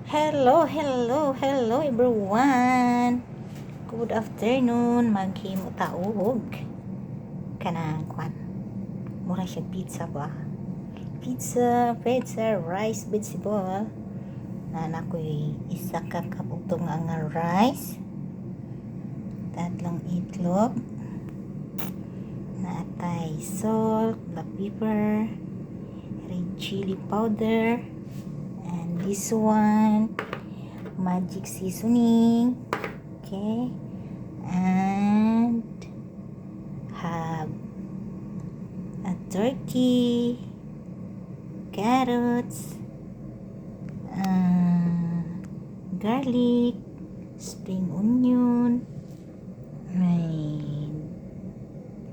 Hello everyone. Good afternoon. Maghimo taog kanang kwan. Mura siya pizza ba? Pizza, rice, vegetable. Na ko'y isa ka kapugtong nga rice. Tatlong itlog. Naatay salt, black pepper, red chili powder. And this one, magic seasoning. Okay. And have a turkey, carrots, garlic, spring onion, may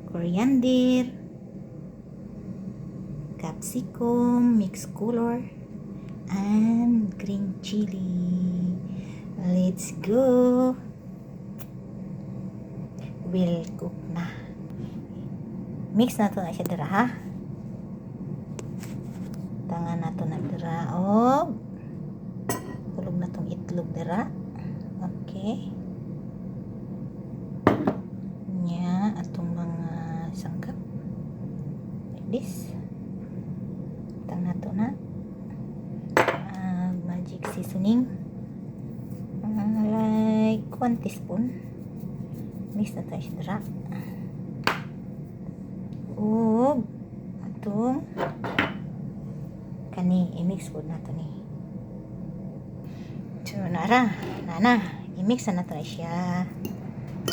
coriander, capsicum, mixed color, and green chili. Let's go. We'll cook na. Mix na to na siya dira ha. Tangan na to na dira. Tulog na tong itlog dira. Okay. Nya atong mga sangkap. Like this. Tang na to na. Magic seasoning. Like 1 teaspoon. Mix na tayo siya dira. Atong kani i-mix po na to ni. So nana i-mix na to siya.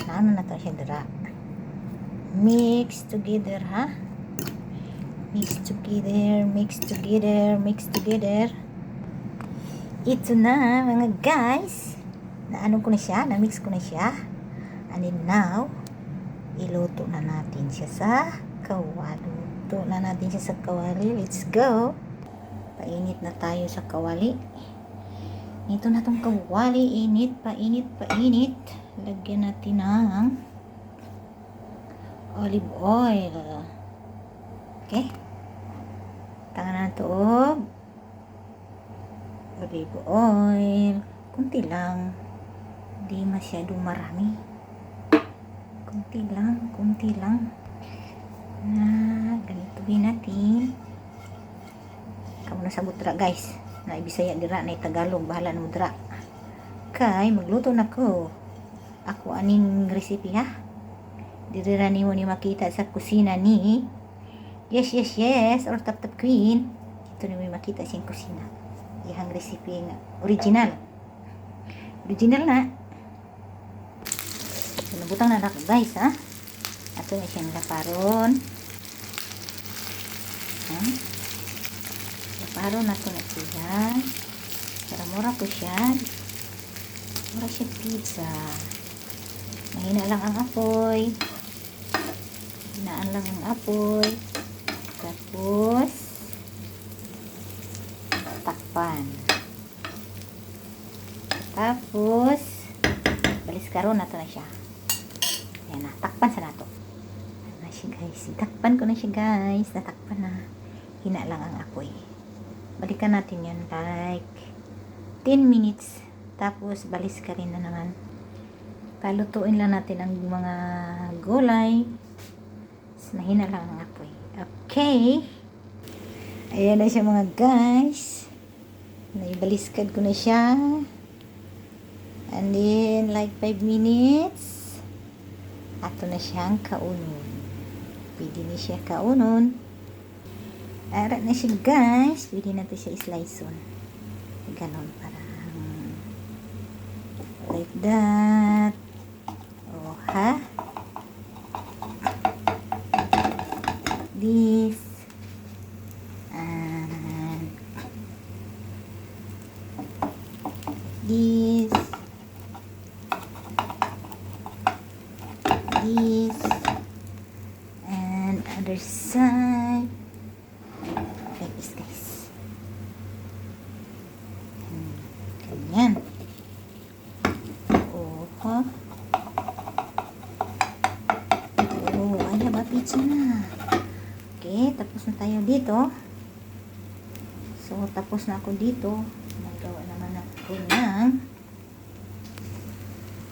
Na to siya dira. Mix together ha. Mix together. Ito na mga guys. Na-ano ko na siya, na-mix ko na siya. And then now, iluto na natin siya sa kawali. Let's go. Painit na tayo sa kawali. Ito na tong kawali. Painit. Lagyan natin ng olive oil. Okay. Tangan na ito olive oil. Kunti lang. Hindi masyado marami. Kunti lang. Na ganituin natin. Kamu na sa butra guys. Na ibisaya dira na Tagalog. Bahala na mudra. Kay magluto na ko. Ako aning recipe ha. Dira ni mo ni makita sa kusina ni. Yes. Or top queen. Ito ni mo makita siyang kusina. Yang recipe nga original na. Nabutang na ako guys ha. Ato na siyang laparon. Laparon na ito na siya. Para mura ko siya. Mura siya pizza. Mahina lang ang apoy. Hinaan lang ang apoy. Tapos balis karon na to na siya. Ayan na, takpan sa nato. Na siya guys. Takpan ko na siya guys. Natakpan na. Hina lang ang apoy. Balikan natin yan like 10 minutes. Tapos balis ka rin na naman. Palutuin lang natin ang mga gulay. Mahina lang ang apoy. Okay. Ayan na siya mga guys. Naibaliskad ko na siya. And then, like 5 minutes, ato na siyang kaunon. Pwede na siya kaunon. Ara na siya guys. Pwede natin siya slice on. Ganon parang like that. Ha? This. And this. And other side like this guys. Ganyan. Ay ba pizza na. Okay, tapos na tayo dito. So tapos na ako dito.